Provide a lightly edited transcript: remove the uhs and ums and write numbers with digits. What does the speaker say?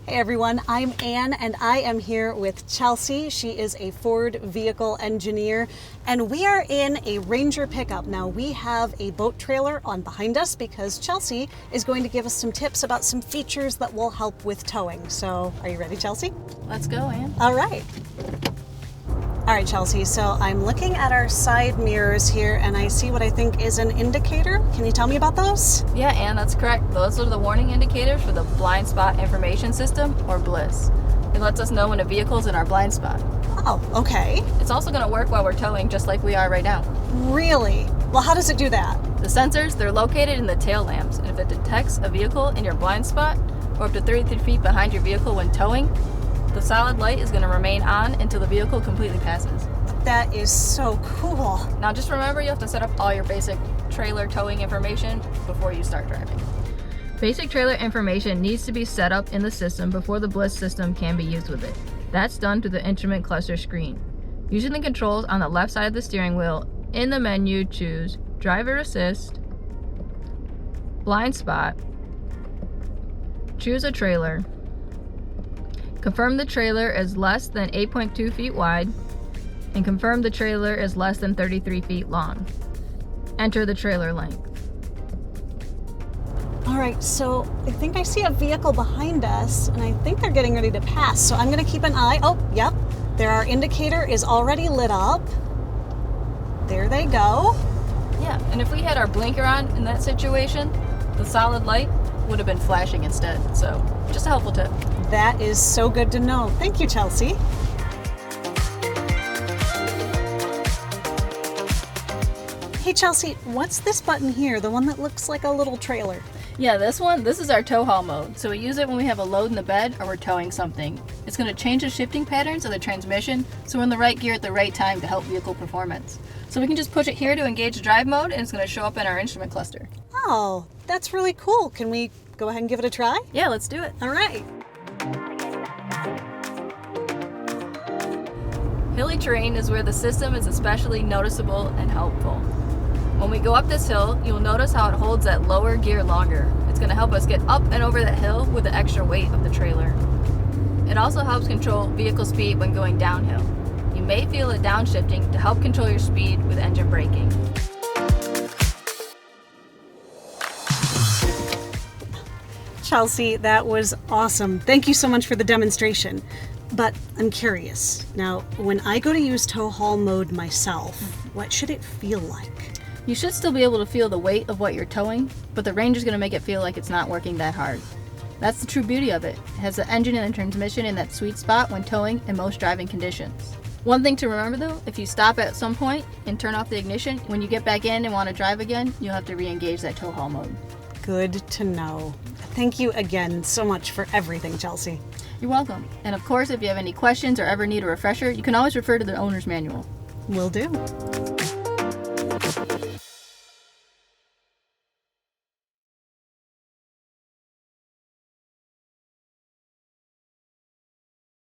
Hey everyone, I'm Anne and I am here with Chelsea. She is a Ford vehicle engineer and we are in a Ranger pickup. Now we have a boat trailer on behind us because Chelsea is going to give us some tips about some features that will help with towing. So are you ready, Chelsea? Let's go, Anne. All right. All right, Chelsea, so I'm looking at our side mirrors here and I see what I think is an indicator. Can you tell me about those? Yeah, Anne, that's correct. Those are the warning indicators for the Blind Spot Information System, or BLIS. It lets us know when a vehicle's in our blind spot. Oh, okay. It's also going to work while we're towing, just like we are right now. Really? Well, how does it do that? The sensors, they're located in the tail lamps, and if it detects a vehicle in your blind spot, or up to 33 feet behind your vehicle when towing, the solid light is going to remain on until the vehicle completely passes. That is so cool. Now just remember, you have to set up all your basic trailer towing information before you start driving. Basic trailer information needs to be set up in the system before the BLIS system can be used with it. That's done through the instrument cluster screen. Using the controls on the left side of the steering wheel, in the menu choose Driver Assist, Blind Spot, choose a trailer, confirm the trailer is less than 8.2 feet wide, and confirm the trailer is less than 33 feet long. Enter the trailer length. All right, so I think I see a vehicle behind us, and I think they're getting ready to pass. So I'm going to keep an eye. Oh, yep. There, our indicator is already lit up. There they go. Yeah, and if we had our blinker on in that situation, the solid light would have been flashing instead. So, just a helpful tip. That is so good to know. Thank you, Chelsea. Hey, Chelsea, what's this button here? The one that looks like a little trailer. Yeah, this is our tow haul mode. So we use it when we have a load in the bed or we're towing something. It's going to change the shifting patterns of the transmission so we're in the right gear at the right time to help vehicle performance. So we can just push it here to engage drive mode and it's going to show up in our instrument cluster. Oh, that's really cool. Can we go ahead and give it a try? Yeah, let's do it. All right. Hilly terrain is where the system is especially noticeable and helpful. When we go up this hill, you'll notice how it holds that lower gear longer. It's going to help us get up and over that hill with the extra weight of the trailer. It also helps control vehicle speed when going downhill. You may feel it downshifting to help control your speed with engine braking. Chelsea, that was awesome. Thank you so much for the demonstration. But I'm curious. Now, when I go to use tow haul mode myself, what should it feel like? You should still be able to feel the weight of what you're towing, but the Ranger's going to make it feel like it's not working that hard. That's the true beauty of it. It has the engine and the transmission in that sweet spot when towing in most driving conditions. One thing to remember though, if you stop at some point and turn off the ignition, when you get back in and want to drive again, you'll have to re-engage that tow haul mode. Good to know. Thank you again so much for everything, Chelsea. You're welcome. And of course, if you have any questions or ever need a refresher, you can always refer to the owner's manual. Will do.